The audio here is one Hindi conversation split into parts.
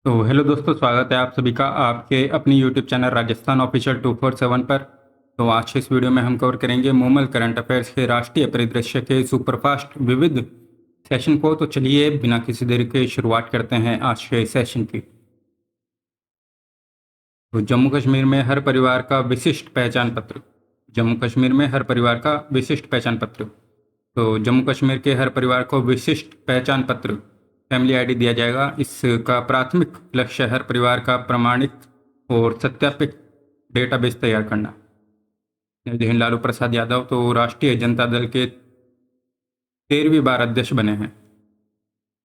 तो हेलो दोस्तों, स्वागत है आप सभी का आपके अपनी यूट्यूब चैनल राजस्थान ऑफिशियल 247 पर। तो आज के इस वीडियो में हम कवर करेंगे मूमल करंट अफेयर्स के राष्ट्रीय परिदृश्य के सुपरफास्ट विविध सेशन को। तो चलिए बिना किसी देरी के शुरुआत करते हैं आज के सेशन की। तो जम्मू कश्मीर में हर परिवार का विशिष्ट पहचान पत्र। जम्मू कश्मीर में हर परिवार का विशिष्ट पहचान पत्र। तो जम्मू कश्मीर के हर परिवार को विशिष्ट पहचान पत्र फैमिली आईडी दिया जाएगा। इसका प्राथमिक लक्ष्य हर परिवार का प्रमाणित और सत्यापित डेटाबेस तैयार करना। जय लालू प्रसाद यादव तो राष्ट्रीय जनता दल के 13वीं बार अध्यक्ष बने हैं।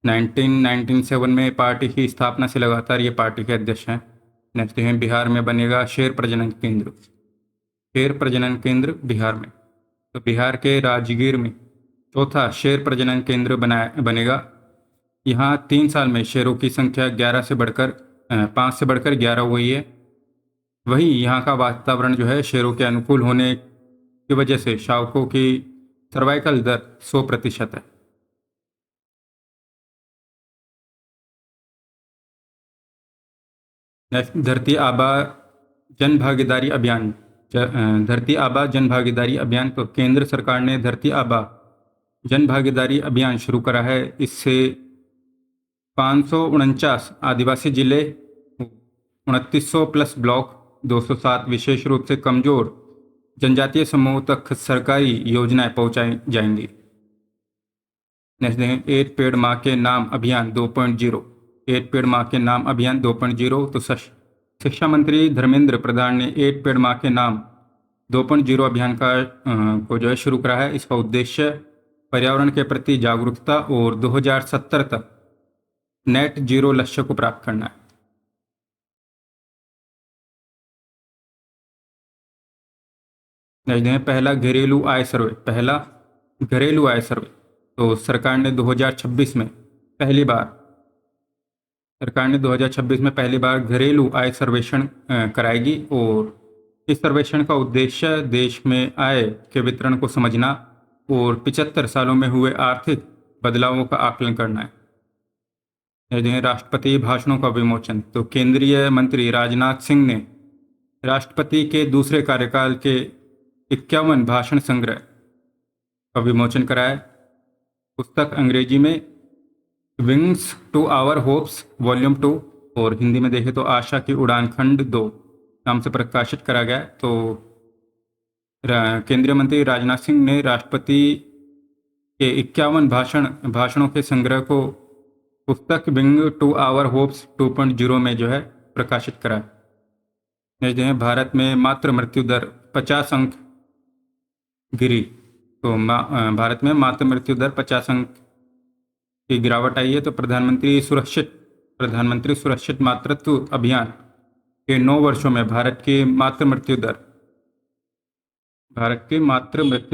1997 में पार्टी की स्थापना से लगातार ये पार्टी के अध्यक्ष हैं। नेक्स्ट हैं बिहार में बनेगा शेर प्रजनन केंद्र। शेर प्रजनन केंद्र बिहार में, तो बिहार के राजगीर में चौथा शेर प्रजनन केंद्र बनेगा। यहाँ 3 साल में शेरों की संख्या 11 से बढ़कर 5 से बढ़कर 11 हुई है। वहीं यहाँ का वातावरण जो है शेरों के अनुकूल होने की वजह से शावकों की सर्वाइकल दर 100% है। नेक्स्ट, धरती आबा जन भागीदारी अभियान। धरती आबा जन भागीदारी अभियान, तो केंद्र सरकार ने धरती आबा जन भागीदारी अभियान शुरू करा है। इससे 549 आदिवासी जिले, 2900 प्लस ब्लॉक, 207 विशेष रूप से कमजोर जनजातीय समूह तक सरकारी योजनाएं पहुंचाई जाएंगी। नेक्स्ट देखें, एक पेड़ माँ के नाम अभियान 2.0। एक पेड़ माँ के नाम अभियान 2.0। तो शिक्षा मंत्री धर्मेंद्र प्रधान ने एक पेड़ माँ के नाम 2.0 अभियान को जो है शुरू करा है। इसका उद्देश्य पर्यावरण के प्रति जागरूकता और 2070 तक नेट जीरो लक्ष्य को प्राप्त करना है। पहला घरेलू आय सर्वे। पहला घरेलू आय सर्वे, तो सरकार ने 2026 में पहली बार घरेलू आय सर्वेक्षण कराएगी। और इस सर्वेक्षण का उद्देश्य देश में आय के वितरण को समझना और 75 सालों में हुए आर्थिक बदलावों का आकलन करना है। राष्ट्रपति भाषणों का विमोचन, तो केंद्रीय मंत्री राजनाथ सिंह ने राष्ट्रपति के दूसरे कार्यकाल के 51 भाषण संग्रह का विमोचन कराया। पुस्तक अंग्रेजी में wings to our hopes volume 2 और हिंदी में देखें तो आशा की उड़ान खंड 2 नाम से प्रकाशित करा गया। तो केंद्रीय मंत्री राजनाथ सिंह ने राष्ट्रपति के 51 भाषणों के संग्रह को पुस्तक विंग टू आवर होप्स 2.0 में जो है प्रकाशित करा। भारत में मातृ मृत्यु दर 50 अंक गिरी। तो भारत में मातृ मृत्यु दर 50 अंक की गिरावट आई है। तो प्रधानमंत्री सुरक्षित मातृत्व अभियान के 9 वर्षों में भारत की मातृ मृत्यु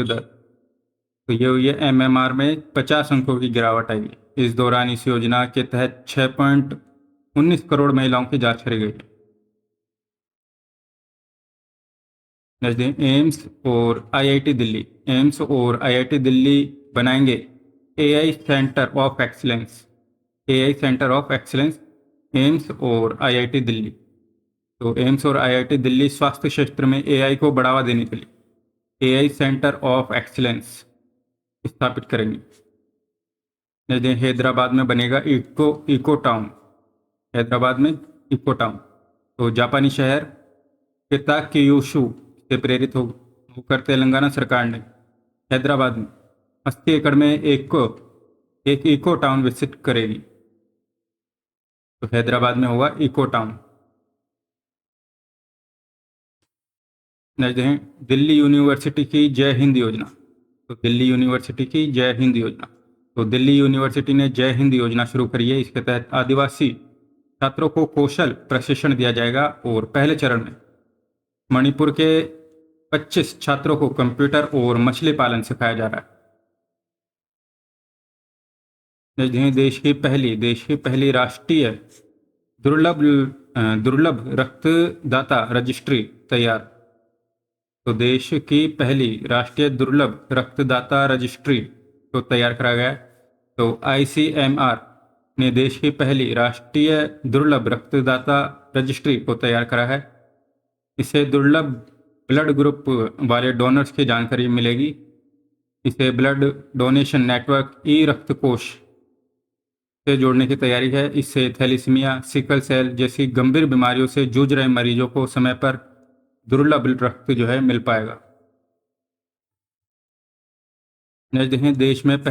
दर, तो ये हुई है MMR में 50 अंकों की गिरावट आई है। इस दौरान इस योजना के तहत 6.19 करोड़ महिलाओं की जांच करी गई। एम्स और IIT दिल्ली बनाएंगे AI centre of excellence. AIIMS और IIT दिल्ली, तो एम्स और IIT दिल्ली स्वास्थ्य क्षेत्र में AI को बढ़ावा देने के लिए AI सेंटर ऑफ एक्सीलेंस स्थापित करेंगे। हैदराबाद में बनेगा इको टाउन। तो जापानी शहर किताक्यूशु से प्रेरित होकर तेलंगाना सरकार ने हैदराबाद में 80 एकड़ में एक इको टाउन विकसित करेगी। तो हैदराबाद में होगा इको टाउन। दिल्ली यूनिवर्सिटी की जय हिंद योजना। तो दिल्ली यूनिवर्सिटी ने जय हिंद योजना शुरू करी है। इसके तहत आदिवासी छात्रों को कौशल प्रशिक्षण दिया जाएगा और पहले चरण में मणिपुर के 25 छात्रों को कंप्यूटर और मछली पालन सिखाया जा रहा है। देश की पहली राष्ट्रीय दुर्लभ रक्तदाता रजिस्ट्री तैयार। तो देश की पहली राष्ट्रीय दुर्लभ रक्तदाता रजिस्ट्री को तैयार करा गया है। तो ICMR ने देश की पहली राष्ट्रीय दुर्लभ रक्तदाता रजिस्ट्री को तैयार करा है। इससे दुर्लभ ब्लड ग्रुप वाले डोनर्स की जानकारी मिलेगी। इसे ब्लड डोनेशन नेटवर्क ई रक्त कोष से जोड़ने की तैयारी है। इससे थैलीसीमिया, सिकल सेल जैसी गंभीर बीमारियों से जूझ रहे मरीजों को समय पर दुर्लभ रक्त जो है मिल पाएगा। नेक्स्ट देखें, देश में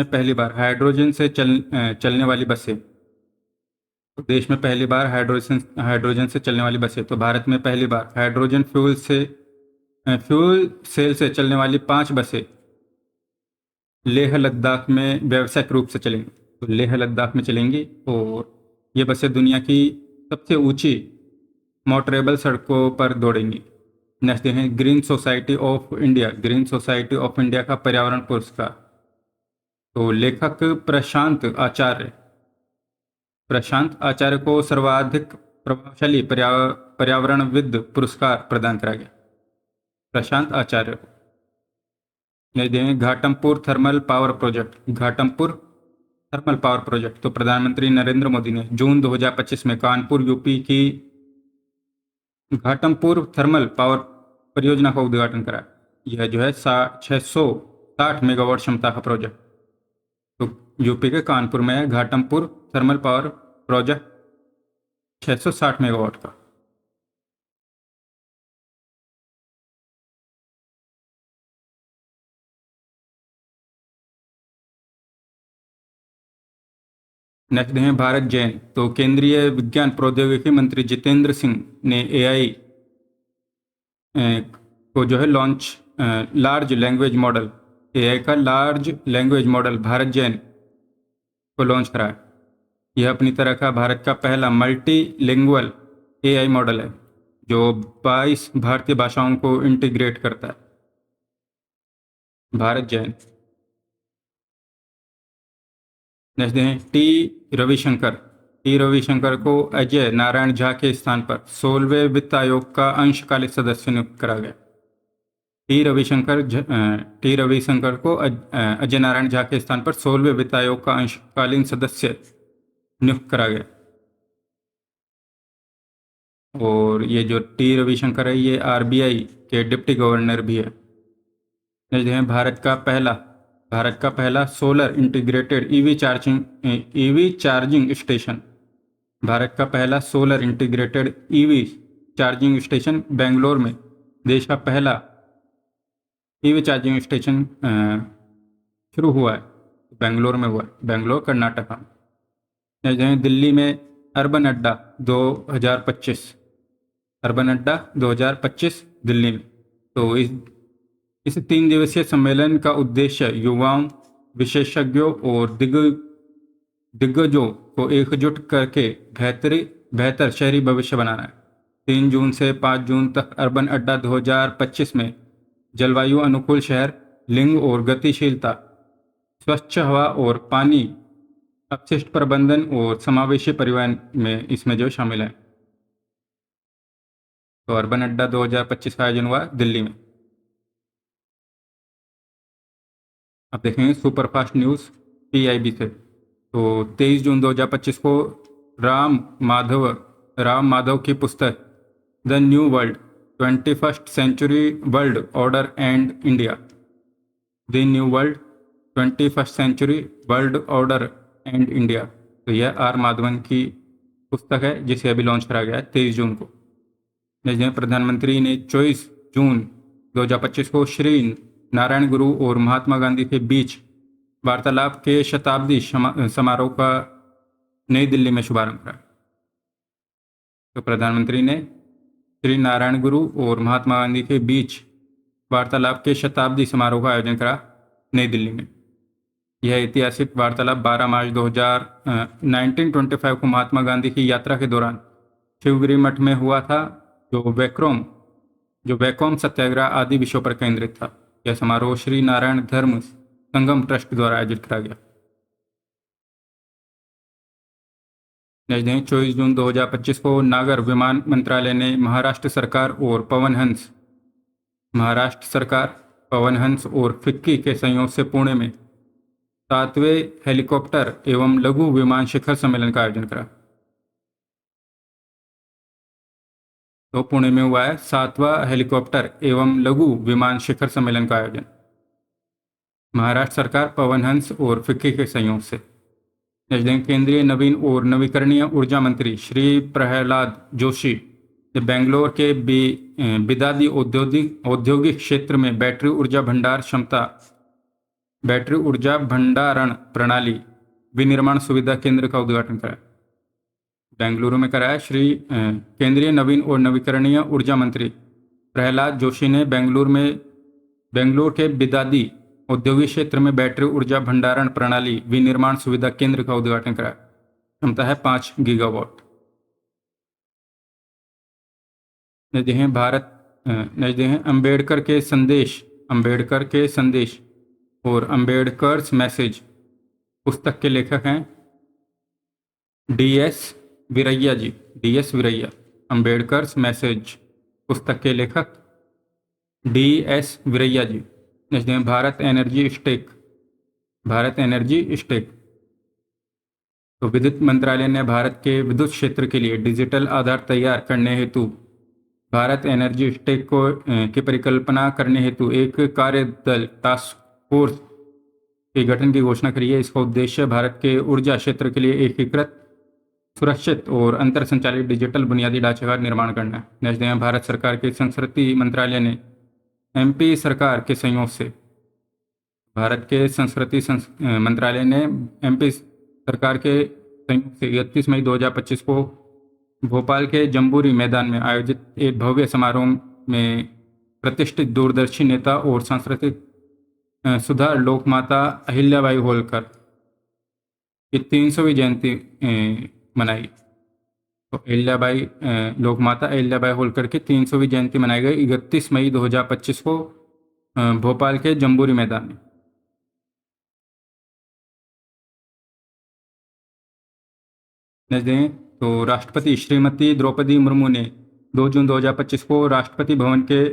पहली बार हाइड्रोजन से चलने वाली बसें। तो देश में पहली बार हाइड्रोजन से चलने वाली बसें। तो भारत में पहली बार हाइड्रोजन फ्यूल सेल से चलने वाली 5 बसें लेह लद्दाख में व्यावसायिक रूप से चलेंगी। तो लेह लद्दाख में चलेंगी और ये बसें दुनिया की सबसे ऊंची मोटरेबल सड़कों पर दौड़ेंगी। नेक्स्ट देखें, ग्रीन सोसाइटी ऑफ इंडिया का पर्यावरण पुरस्कार। तो लेखक प्रशांत आचार्य को सर्वाधिक प्रभावशाली पर्यावरणविद पुरस्कार प्रदान करा गया। प्रशांत आचार्य को। नेक्स्ट देखें, घाटमपुर थर्मल पावर प्रोजेक्ट। तो प्रधानमंत्री नरेंद्र मोदी ने जून 2025 में कानपुर यूपी की घाटमपुर थर्मल पावर परियोजना का उद्घाटन करा। यह जो है 660 मेगावाट क्षमता का प्रोजेक्ट तो यूपी के कानपुर में है Ghatampur thermal power project 660 megawatt का। नेक्स्ट देखें, भारत जैन। तो केंद्रीय विज्ञान प्रौद्योगिकी मंत्री जितेंद्र सिंह ने एआई को जो है लार्ज लैंग्वेज मॉडल एआई का large language model Bharat Jain को लॉन्च कराया। यह अपनी तरह का भारत का पहला मल्टीलिंगुअल एआई मॉडल है जो 22 भारतीय भाषाओं को इंटीग्रेट करता है। भारत जैन। नेक्स्ट देखें, टी रविशंकर को अजय नारायण झा के स्थान पर 16वें वित्त आयोग का अंशकालिक सदस्य नियुक्त करा गया। टी रविशंकर को अजय नारायण झा के स्थान पर 16वें वित्त आयोग का अंशकालीन सदस्य नियुक्त करा गया। और ये जो टी रविशंकर है ये आरबीआई के डिप्टी गवर्नर भी है। नेक्स्ट देखें, भारत का पहला solar integrated EV charging station. Bharat का पहला solar integrated EV charging station Bangalore में देश का पहला ईवी चार्जिंग स्टेशन शुरू हुआ है। बेंगलोर में हुआ है, बेंगलोर कर्नाटक में। दिल्ली में अर्बन अड्डा 2025 दिल्ली में। तो इस 3 दिवसीय सम्मेलन का उद्देश्य युवाओं, विशेषज्ञों और दिग्गजों को एकजुट करके बेहतर शहरी भविष्य बनाना है। 3 जून से 5 जून तक अर्बन अड्डा 2025 में जलवायु अनुकूल शहर, लिंग और गतिशीलता, स्वच्छ हवा और पानी, अपशिष्ट प्रबंधन और समावेशी परिवहन में इसमें जो शामिल है। तो अर्बन अड्डा 2025 का आयोजन हुआ दिल्ली में। अब देखेंगे सुपरफास्ट न्यूज़ PIB से। तो 23 जून 2025 को राम माधव की पुस्तक the new world 21st century world order and India, the new world 21st century world order and India, तो यह आर माधवन की पुस्तक है जिसे अभी लॉन्च करा गया है 23 जून को। जिसमें प्रधानमंत्री ने 24 जून 2025 को श्री नारायण गुरु और महात्मा गांधी के बीच वार्तालाप के शताब्दी समारोह का नई दिल्ली में शुभारंभ करा। तो प्रधानमंत्री ने श्री नारायण गुरु और महात्मा गांधी के बीच वार्तालाप के शताब्दी समारोह का आयोजन करा नई दिल्ली में। यह ऐतिहासिक वार्तालाप 12 मार्च 1925 को महात्मा गांधी की यात्रा के दौरान शिवगिरी मठ में हुआ था, जो वैकोम सत्याग्रह आदि विषयों पर केंद्रित था। यह समारोह श्री नारायण धर्म संगम ट्रस्ट द्वारा आयोजित करा गया। नेक्स्ट 24 जून 2025 को नागर विमान मंत्रालय ने महाराष्ट्र सरकार पवन हंस और फिक्की के सहयोग से पुणे में 7वें हेलीकॉप्टर एवं लघु विमान शिखर सम्मेलन का आयोजन करा। तो पुणे में हुआ है 7वां हेलीकॉप्टर एवं लघु विमान शिखर सम्मेलन का आयोजन। महाराष्ट्र सरकार, पवन हंस और फिक्की के सहयोग से। केंद्रीय नवीन और नवीकरणीय ऊर्जा मंत्री श्री प्रहलाद जोशी ने बेंगलोर के बिदादी औद्योगिक क्षेत्र में बैटरी ऊर्जा भंडारण प्रणाली विनिर्माण सुविधा केंद्र का उद्घाटन कराया। बेंगलुरु में कराया। केंद्रीय नवीन और नवीकरणीय ऊर्जा मंत्री प्रहलाद जोशी ने बेंगलुरु के बिदादी औद्योगिक क्षेत्र में बैटरी ऊर्जा भंडारण प्रणाली विनिर्माण सुविधा केंद्र का उद्घाटन कराया। क्षमता है 5 गीगावाट। अंबेडकर के संदेश और अंबेडकर्स मैसेज पुस्तक के लेखक हैं DS वीरैया। अंबेडकर्स मैसेज पुस्तक के लेखक DS Veeraiah ji. Bharat energy stack. तो विद्युत मंत्रालय ने भारत के विद्युत क्षेत्र के लिए डिजिटल आधार तैयार करने हेतु भारत एनर्जी स्टेक की परिकल्पना करने हेतु एक कार्यदल टास्क फोर्स के गठन की घोषणा करी है। इसका उद्देश्य भारत के ऊर्जा क्षेत्र के लिए एकीकृत, सुरक्षित और अंतर संचालित डिजिटल बुनियादी ढांचे का निर्माण करना है। भारत सरकार के संस्कृति मंत्रालय ने MP सरकार के सहयोग से मंत्रालय ने MP सरकार के सहयोग से 31 मई 2025 को भोपाल के जम्बूरी मैदान में आयोजित एक भव्य समारोह में प्रतिष्ठित दूरदर्शी नेता और सांस्कृतिक सुधार लोकमाता अहिल्याबाई होलकर की 300वीं जयंती मनाई। तो लोकमाता अहिल्याबाई होलकर की 300वीं जयंती मनाई गई 31 मई 2025 को भोपाल के जम्बूरी मैदान में। तो राष्ट्रपति श्रीमती द्रौपदी मुर्मू ने 2 जून 2025 को राष्ट्रपति भवन के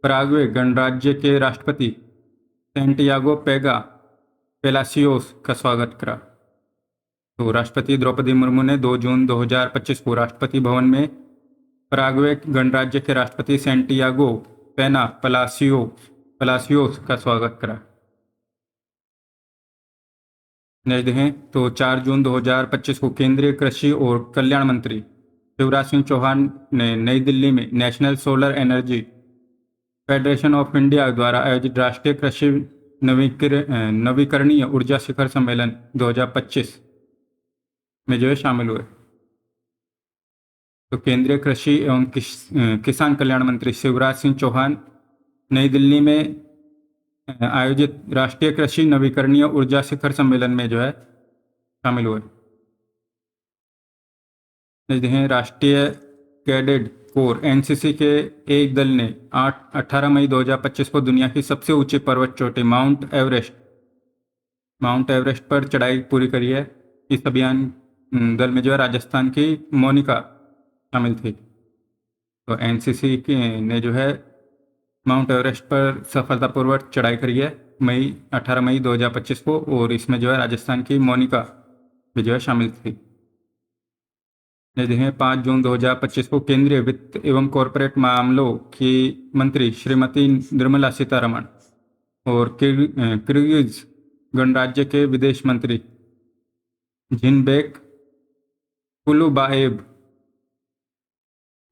पराग्वे गणराज्य के राष्ट्रपति सैंटियागो पेलासियोस का स्वागत करा। तो राष्ट्रपति द्रौपदी मुर्मू ने 2 जून 2025 को राष्ट्रपति भवन में पराग्वे गणराज्य के राष्ट्रपति सैंटियागो पेलासियोस का स्वागत करा। तो 4 जून 2025 को केंद्रीय कृषि और कल्याण मंत्री शिवराज सिंह चौहान ने नई दिल्ली में national solar energy federation of India द्वारा आयोजित राष्ट्रीय कृषि नवीकरणीय ऊर्जा शिखर सम्मेलन 2025 में शामिल हुए। तो केंद्रीय कृषि एवं किसान कल्याण मंत्री शिवराज सिंह चौहान नई दिल्ली में आयोजित राष्ट्रीय कृषि नवीकरणीय ऊर्जा शिखर सम्मेलन में शामिल हुए। राष्ट्रीय कैडेट कोर NCC के एक दल ने 18 मई 2025 को दुनिया की सबसे ऊंची पर्वत चोटी माउंट एवरेस्ट पर चढ़ाई पूरी करी है। इस अभियान दल में राजस्थान की मोनिका शामिल थी। तो NCC ने माउंट एवरेस्ट पर सफलतापूर्वक चढ़ाई करी है 18 मई 2025 को, और इसमें राजस्थान की मोनिका भी शामिल थी। 5 जून 2025 को केंद्रीय वित्त एवं कॉरपोरेट मामलों की मंत्री श्रीमती निर्मला सीतारमण और किर्गिज गणराज्य के विदेश मंत्री जिनबेक कुलुबाएव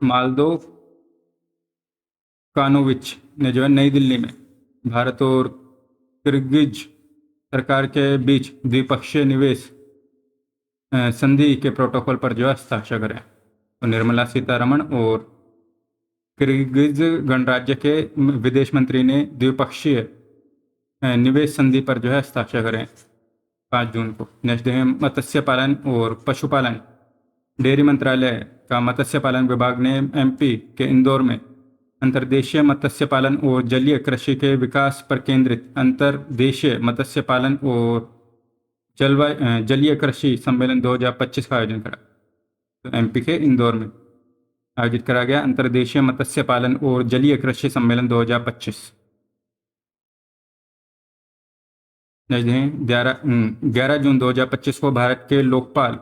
माल्दो कानोविच ने नई दिल्ली में भारत और किर्गिज सरकार के बीच द्विपक्षीय निवेश संधि के प्रोटोकॉल पर हस्ताक्षर करें। तो निर्मला सीतारमण और किर्गिज गणराज्य के विदेश मंत्री ने द्विपक्षीय निवेश संधि पर हस्ताक्षर करें 5 जून को। नेक्स्ट मत्स्य पालन और पशुपालन डेयरी मंत्रालय का मत्स्य पालन विभाग ने MP के इंदौर में अंतर्देशीय मत्स्य पालन और जलीय कृषि के विकास पर केंद्रित अंतर्देशीय मत्स्य पालन और जलीय कृषि सम्मेलन 2025 का आयोजन करा। तो MP के इंदौर में आयोजित करा गया अंतर्देशीय मत्स्य पालन और जलीय कृषि सम्मेलन 2025। नेक्स्ट 11 जून 2025 को भारत के लोकपाल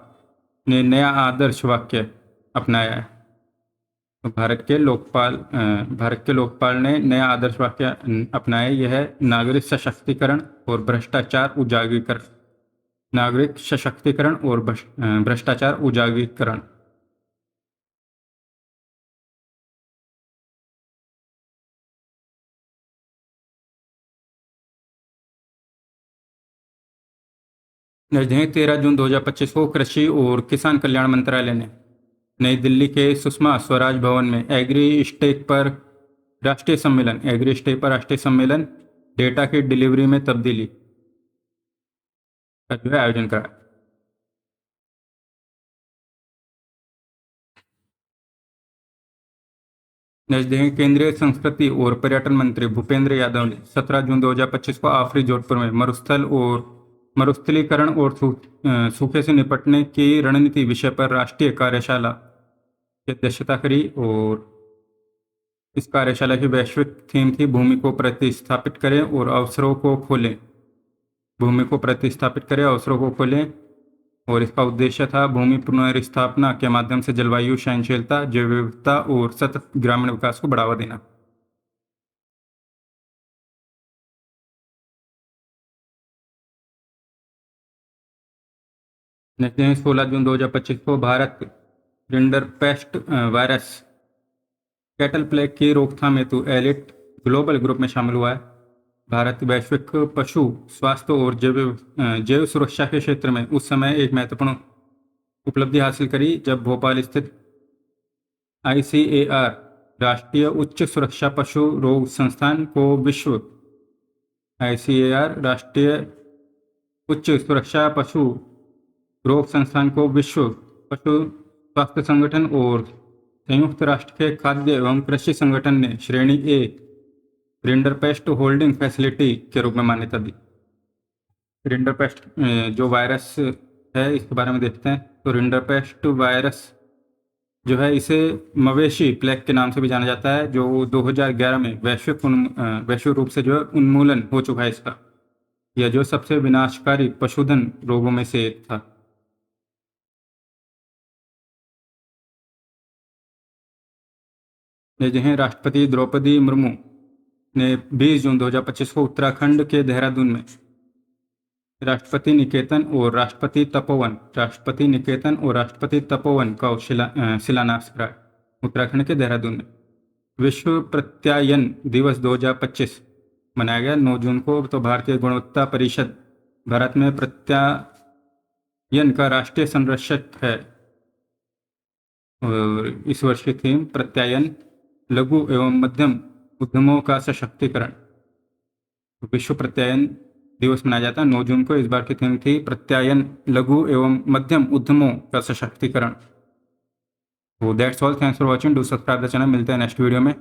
ने नया आदर्श वाक्य अपनाया है। तो भारत के लोकपाल ने नया आदर्श वाक्य अपनाया। यह है नागरिक सशक्तिकरण और भ्रष्टाचार उजागरीकरण। नागरिक सशक्तिकरण और भ्रष्टाचार उजागरीकरण। नेक्स्ट 13 जून 2025 को कृषि और किसान कल्याण मंत्रालय ने नई दिल्ली के सुषमा स्वराज भवन में एग्री स्टेक पर राष्ट्रीय सम्मेलन डेटा की डिलीवरी में तब्दीली का जो है आयोजन करा। नेक्स्ट देखेंगे केंद्रीय संस्कृति और पर्यटन मंत्री भूपेंद्र यादव ने 17 जून 2025 को आफरी जोधपुर में मरुस्थलीकरण और सूखे से निपटने की रणनीति विषय पर राष्ट्रीय कार्यशाला की अध्यक्षता करी। और इस कार्यशाला की वैश्विक थीम थी भूमि को प्रतिस्थापित करें और अवसरों को खोलें। भूमि को प्रतिस्थापित करें, अवसरों को खोलें। और इसका उद्देश्य था भूमि पुनर्स्थापना के माध्यम से जलवायु सहनशीलता, जैव विविधता और सतत ग्रामीण विकास को बढ़ावा देना। नेक्स्ट 16 जून 2025 को Bharat rinderpest virus cattle plague की रोकथाम हेतु एलिट ग्लोबल ग्रुप में शामिल हुआ है। भारत वैश्विक पशु स्वास्थ्य और जैव सुरक्षा के क्षेत्र में उस समय एक महत्वपूर्ण उपलब्धि हासिल करी जब भोपाल स्थित ICAR राष्ट्रीय उच्च सुरक्षा पशु रोग संस्थान को विश्व पशु स्वास्थ्य संगठन और संयुक्त राष्ट्र के खाद्य एवं कृषि संगठन ने श्रेणी A रिंडरपेस्ट होल्डिंग फैसिलिटी के रूप में मान्यता दी। रिंडरपेस्ट जो वायरस है इसके बारे में देखते हैं। तो रिंडरपेस्ट वायरस जो है इसे मवेशी प्लेग के नाम से भी जाना जाता है, जो 2011 में वैश्विक रूप से जो है उन्मूलन हो चुका है इसका। यह जो सबसे विनाशकारी पशुधन रोगों में से एक था। जहाँ राष्ट्रपति द्रौपदी मुर्मू ने 20 जून 2025 को उत्तराखंड के देहरादून में राष्ट्रपति निकेतन और राष्ट्रपति तपोवन का शिलान्यास करा। उत्तराखंड के देहरादून में विश्व प्रत्यायन दिवस 2025 मनाया गया 9 जून को। तो भारतीय गुणवत्ता परिषद भारत में प्रत्यायन का राष्ट्रीय संरक्षक है। और इस वर्ष की थीम प्रत्यायन लघु एवं मध्यम उद्यमों का सशक्तिकरण। विश्व प्रत्यायन दिवस मनाया जाता है 9 जून को। इस बार की थीम थी प्रत्यायन लघु एवं मध्यम उद्यमों का सशक्तिकरण। तो that's all, thanks for watching, do subscribe the channel. मिलते हैं नेक्स्ट वीडियो में।